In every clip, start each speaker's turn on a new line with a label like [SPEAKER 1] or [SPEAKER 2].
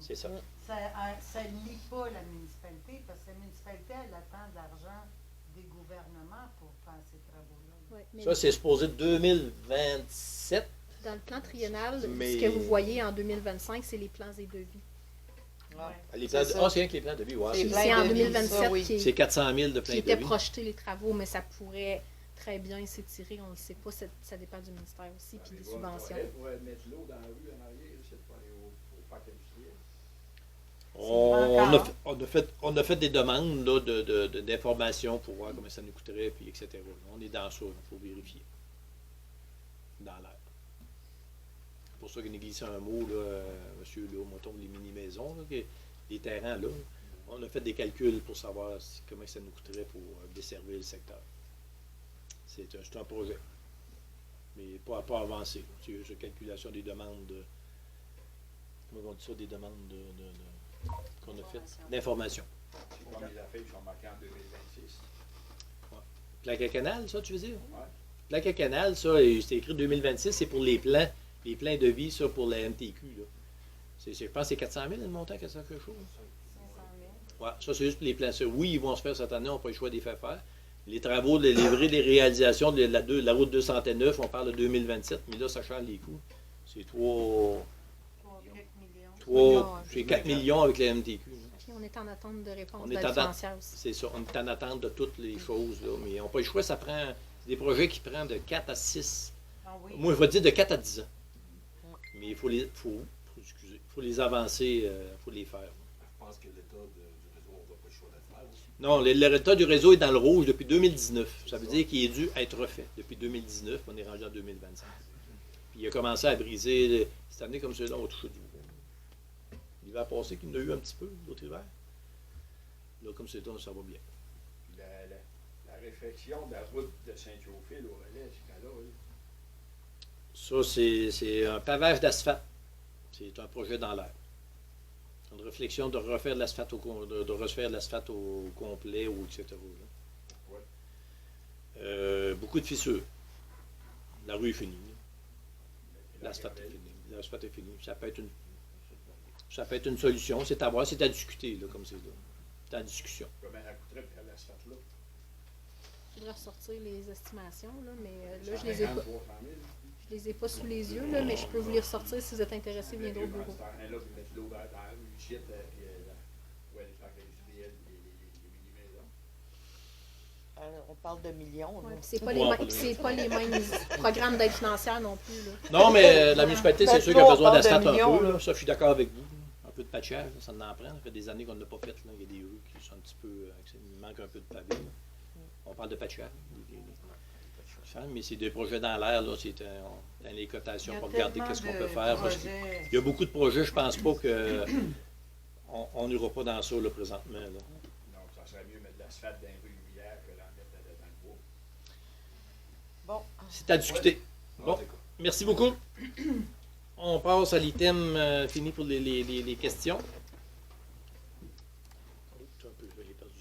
[SPEAKER 1] C'est ça.
[SPEAKER 2] Ça ne lie pas la municipalité, parce que la municipalité, elle attend de l'argent des gouvernements pour faire ces travaux-là.
[SPEAKER 3] Oui, mais
[SPEAKER 1] Ça, c'est supposé 2027.
[SPEAKER 3] dans le plan triennal,
[SPEAKER 1] Mais-
[SPEAKER 3] ce que vous voyez en 2025, c'est les plans et devis.
[SPEAKER 4] Ouais.
[SPEAKER 1] Les plans de...
[SPEAKER 4] C'est ça.
[SPEAKER 1] Ah, c'est rien que les plans de vie. Ouais,
[SPEAKER 4] C'est
[SPEAKER 1] c'est
[SPEAKER 4] plein
[SPEAKER 3] C'est en
[SPEAKER 4] de vie,
[SPEAKER 3] 2027
[SPEAKER 4] ça, oui.
[SPEAKER 1] c'est 400 000 de
[SPEAKER 3] qui
[SPEAKER 1] plein de
[SPEAKER 3] étaient
[SPEAKER 1] vie.
[SPEAKER 3] projetés les travaux, mais ça pourrait très bien s'étirer, on ne le sait pas, ça dépend du ministère aussi, puis des subventions.
[SPEAKER 5] On pourrait mettre l'eau dans la rue en arrière, c'est pas aller au parc industriel.
[SPEAKER 1] On a fait des demandes là, d'informations pour voir comment ça nous coûterait, puis etc. On est dans ça, il faut vérifier. Dans l'air. C'est pour ça qu'il a glissé un mot, là, monsieur, là, mettons, les mini-maisons, là, les terrains, là. On a fait des calculs pour savoir comment ça nous coûterait pour desservir le secteur. C'est un projet. Mais pas avancé. C'est juste une calculation des demandes. Comment on dit ça, des demandes qu'on a faites? D'information.
[SPEAKER 5] C'est comme les affaires qui sont marquées en 2026.
[SPEAKER 1] Plaque à canal, ça, tu veux dire?
[SPEAKER 5] Ouais.
[SPEAKER 1] Plaque à canal, ça, c'est écrit 2026, c'est pour les plans de vie, ça, pour la MTQ, là. Je pense que c'est 400 000 le montant, 400 quelque chose.
[SPEAKER 2] 500 000.
[SPEAKER 1] Ouais, ça, c'est juste pour les plans. Ça, oui, ils vont se faire cette année, on n'a pas le choix de les faire faire. Les travaux, de livrer les réalisations de la route 209, on parle de 2027, mais là, ça change les coûts. C'est
[SPEAKER 2] 3 quelques millions.
[SPEAKER 1] c'est 4 millions avec la MTQ. là.
[SPEAKER 3] Puis on est en attente de réponse
[SPEAKER 1] On
[SPEAKER 3] de
[SPEAKER 1] est
[SPEAKER 3] la
[SPEAKER 1] en
[SPEAKER 3] financière aussi.
[SPEAKER 1] C'est ça, on est en attente de toutes les choses, là, mais on n'a pas le choix, ça prend. C'est des projets qui prennent de 4 à 6.
[SPEAKER 2] Ah oui.
[SPEAKER 1] Moi, je vais dire de 4 à 10 ans. Mais il faut les avancer, il faut les faire.
[SPEAKER 6] Je pense que l'état du réseau, on n'a pas le choix de le faire aussi.
[SPEAKER 1] Non, le résultat du réseau est dans le rouge depuis 2019. Ça veut dire qu'il est dû être refait depuis 2019, on est rendu en 2025. Puis il a commencé à briser, cette année comme celui-là, on va toucher du bois. L'hiver passé, qu'il en a eu un petit peu, l'autre hiver. Là, comme c'est ça va bien.
[SPEAKER 5] La réfection de la route de Saint-Théophile au relais, c'est quand là, oui.
[SPEAKER 1] Ça, c'est un pavage d'asphalte. C'est un projet dans l'air. Une réflexion de refaire de l'asphalte de refaire de l'asphalte au complet, ou etc. là. Beaucoup de fissures. La rue est finie. L'asphalte est fini. L'asphalte est fini. Ça peut être une solution. C'est à voir, c'est à discuter, là, comme c'est là. C'est en discussion.
[SPEAKER 5] Combien ça coûterait de faire l'asphalte là?
[SPEAKER 3] Il faudrait ressortir les estimations, là, mais là,
[SPEAKER 5] 150,
[SPEAKER 3] je les ai pas.
[SPEAKER 5] 300 000.
[SPEAKER 3] Je les ai pas sous les yeux, là, mais je peux vous les ressortir si vous êtes intéressés, viendrez au bureau.
[SPEAKER 5] Là, puis mettre l'eau dans la rue, shit, puis les parcs industriels, les mini-maisons.
[SPEAKER 4] On parle de millions. là.
[SPEAKER 3] Ouais, puis c'est pas les mêmes programmes d'aide financière non plus. Là.
[SPEAKER 1] Non, mais la municipalité, c'est sûr qu'il y a besoin
[SPEAKER 4] on parle de
[SPEAKER 1] d'asphalte un
[SPEAKER 4] millions,
[SPEAKER 1] peu.
[SPEAKER 4] là.
[SPEAKER 1] Là. Ça, je suis d'accord avec vous. Un peu de patchage, ça en prend. Ça fait des années qu'on ne l'a pas fait. Là. Il y a des rues qui sont un petit peu. Il manque un peu de pavé. Là. On parle de patchage. Mais c'est des projets dans l'air. Là. C'est dans les cotations pour regarder qu'est-ce qu'on peut faire. Parce qu'il y a beaucoup de projets. Je pense pas que. On n'ira pas dans ça là, présentement. Là.
[SPEAKER 5] Donc, ça serait mieux mettre de l'asphalte dans les rues lumières que d'en mettre dans le bois.
[SPEAKER 4] Bon.
[SPEAKER 1] C'est à discuter. Bon,
[SPEAKER 6] En tout cas,
[SPEAKER 1] merci beaucoup. On passe à l'item fini pour les questions. Oh, un peu, j'ai perdu.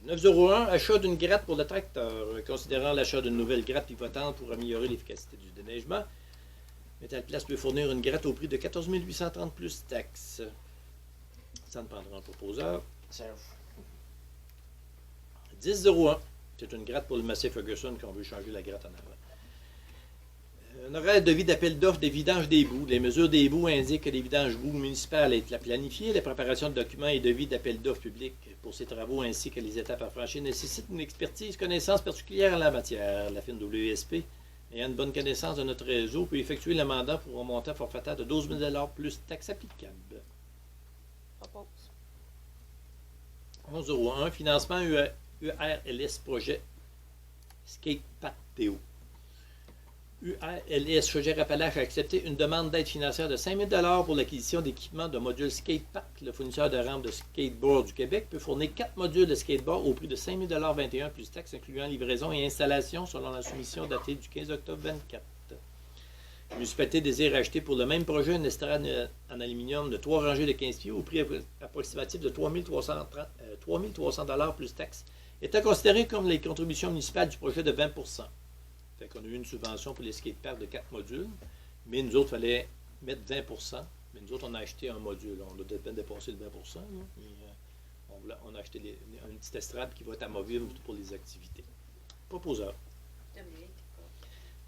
[SPEAKER 1] 901, achat d'une gratte pour le tracteur. Considérant l'achat d'une nouvelle gratte pivotante pour améliorer l'efficacité du déneigement, Métalplast peut fournir une gratte au prix de 14 830 plus taxes. Ça ne prendra un proposeur. 1001, c'est une gratte pour le Massey Ferguson qu'on veut changer la gratte en avant. Un horaire de vie d'appel d'offres des vidanges des boues. Les mesures des boues indiquent que les vidanges boues municipales est planifiées. La préparation de documents et de vie d'appel d'offres publics pour ces travaux ainsi que les étapes à franchir nécessitent une expertise, connaissance particulière en la matière. La firme WSP, ayant une bonne connaissance de notre réseau, peut effectuer le mandat pour un montant forfaitaire de 12 000 plus taxes applicables.
[SPEAKER 4] Propose.
[SPEAKER 1] 1101, financement URLS projet Skatepark Théo. URLS Chaudière-Appalaches a accepté une demande d'aide financière de 5 000 pour l'acquisition d'équipements de modules Skatepark. Le fournisseur de rampes de skateboard du Québec peut fournir 4 modules de skateboard au prix de 5 021 plus taxes, incluant livraison et installation selon la soumission datée du 15 octobre 24. La municipalité désire acheter pour le même projet une estrade en aluminium de 3 rangées de 15 pieds au prix approximatif de 3 300 plus taxes, étant considéré comme les contributions municipales du projet de 20 Fait qu'on a eu une subvention pour les skateparks de 4 modules, mais nous autres, il fallait mettre 20 Mais nous autres, on a acheté un module. On a peut-être dépassé le 20 là, mais, on a acheté une petite estrade qui va être amovible pour les activités. Proposeur.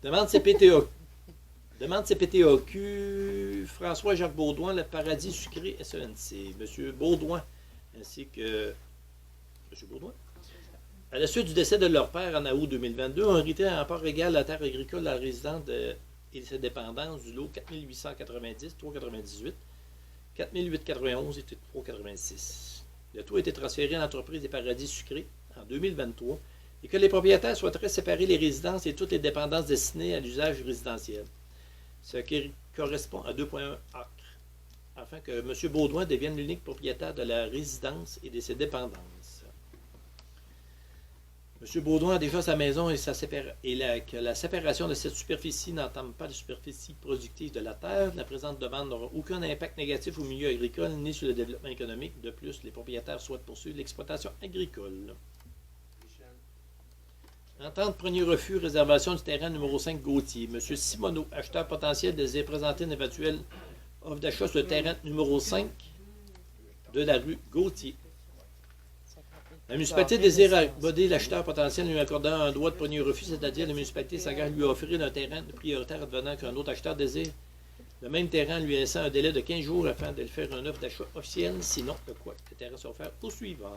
[SPEAKER 1] Demande CPTAQ. Demande CPTAQ. François-Jacques Baudouin, le Paradis Sucré SENC. Monsieur Baudouin, ainsi que Monsieur Baudouin. À la suite du décès de leur père en août 2022, ont hérité à part égale la terre agricole de la résidence et ses dépendances du lot 4890, 398, 4891 et 386. Le tout a été transféré à l'entreprise des Paradis Sucrés en 2023 et que les propriétaires souhaiteraient séparer les résidences et toutes les dépendances destinées à l'usage résidentiel, ce qui correspond à 2,1 acres, afin que M. Baudouin devienne l'unique propriétaire de la résidence et de ses dépendances. M. Baudouin a déjà sa maison et que la séparation de cette superficie n'entame pas la superficie productive de la terre. La présente demande n'aura aucun impact négatif au milieu agricole ni sur le développement économique. De plus, les propriétaires souhaitent poursuivre l'exploitation agricole. Entente premier refus, réservation du terrain numéro 5 Gauthier. M. Simoneau, acheteur potentiel, désire présenter une éventuelle offre d'achat sur le terrain numéro 5 de la rue Gauthier. La municipalité désire accommoder l'acheteur potentiel lui accordant un droit de premier refus, c'est-à-dire la municipalité s'engage à lui offrir un terrain prioritaire advenant qu'un autre acheteur désire le même terrain lui laissant un délai de 15 jours afin de faire une offre d'achat officielle, sinon de quoi le terrain sera offert au suivant.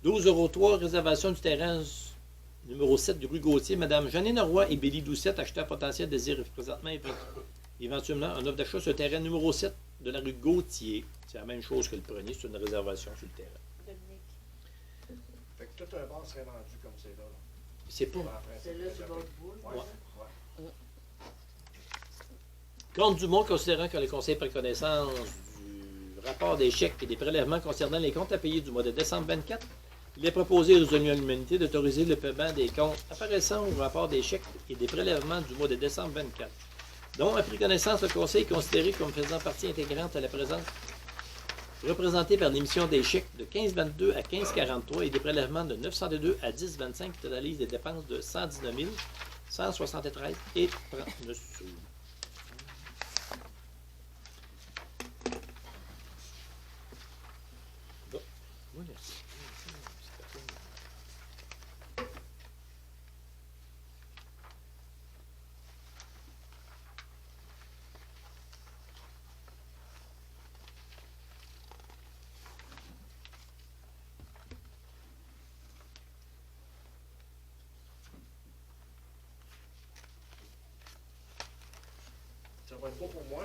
[SPEAKER 1] 12,03 réservation du terrain numéro 7 de rue Gauthier. Madame Janine Roy et Billy Doucette, acheteurs potentiels, désirent présentement éventuellement un offre d'achat sur le terrain numéro 7 de la rue Gauthier. C'est la même chose que le premier, c'est une réservation sur le terrain.
[SPEAKER 5] Fait que tout un bar serait vendu comme c'est là.
[SPEAKER 1] C'est pas.
[SPEAKER 2] C'est là du bord de boule.
[SPEAKER 5] Ouais.
[SPEAKER 1] Compte du monde, considérant que le Conseil prend connaissance du rapport des chèques et des prélèvements concernant les comptes à payer du mois de décembre 24, il est proposé aux unions de l'humanité d'autoriser le paiement des comptes apparaissant au rapport des chèques et des prélèvements du mois de décembre 24, dont a pris connaissance le Conseil est considéré comme faisant partie intégrante à la présente, représenté par l'émission des chèques de 15,22 à 15,43 et des prélèvements de 902 à 10,25 qui totalisent des dépenses de 119 173 et 39 sous. Bon. Voilà.
[SPEAKER 5] Ça va être beau pour moi.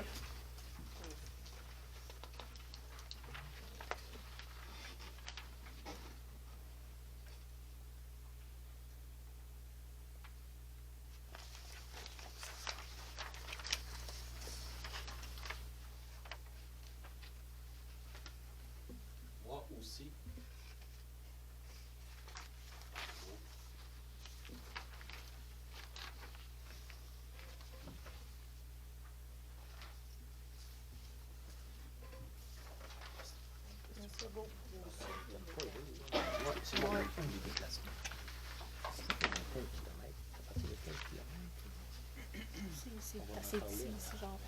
[SPEAKER 6] Moi aussi.
[SPEAKER 4] C'est beau.
[SPEAKER 3] C'est assez petit, c'est genre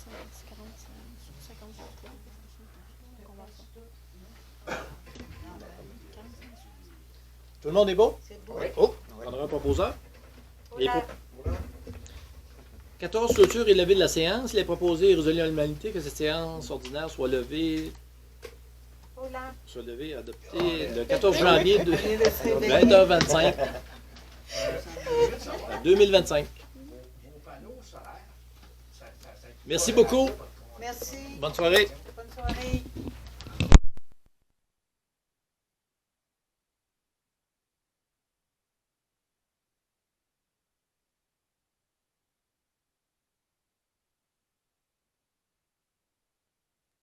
[SPEAKER 3] 45, 50 Donc on va faire.
[SPEAKER 1] Tout le monde est beau?
[SPEAKER 2] C'est beau.
[SPEAKER 1] Oh, on prendra un proposeur. Les
[SPEAKER 2] Voilà.
[SPEAKER 1] pro- 14 clôture et levée de la séance. Il est proposé et résolu à l'humanité que cette séance ordinaire soit levée et adoptée le 14 janvier de 20h25 2025.
[SPEAKER 5] Vos panneaux solaires, ça
[SPEAKER 1] Merci beaucoup.
[SPEAKER 2] Merci.
[SPEAKER 1] Bonne soirée.
[SPEAKER 2] Bonne soirée.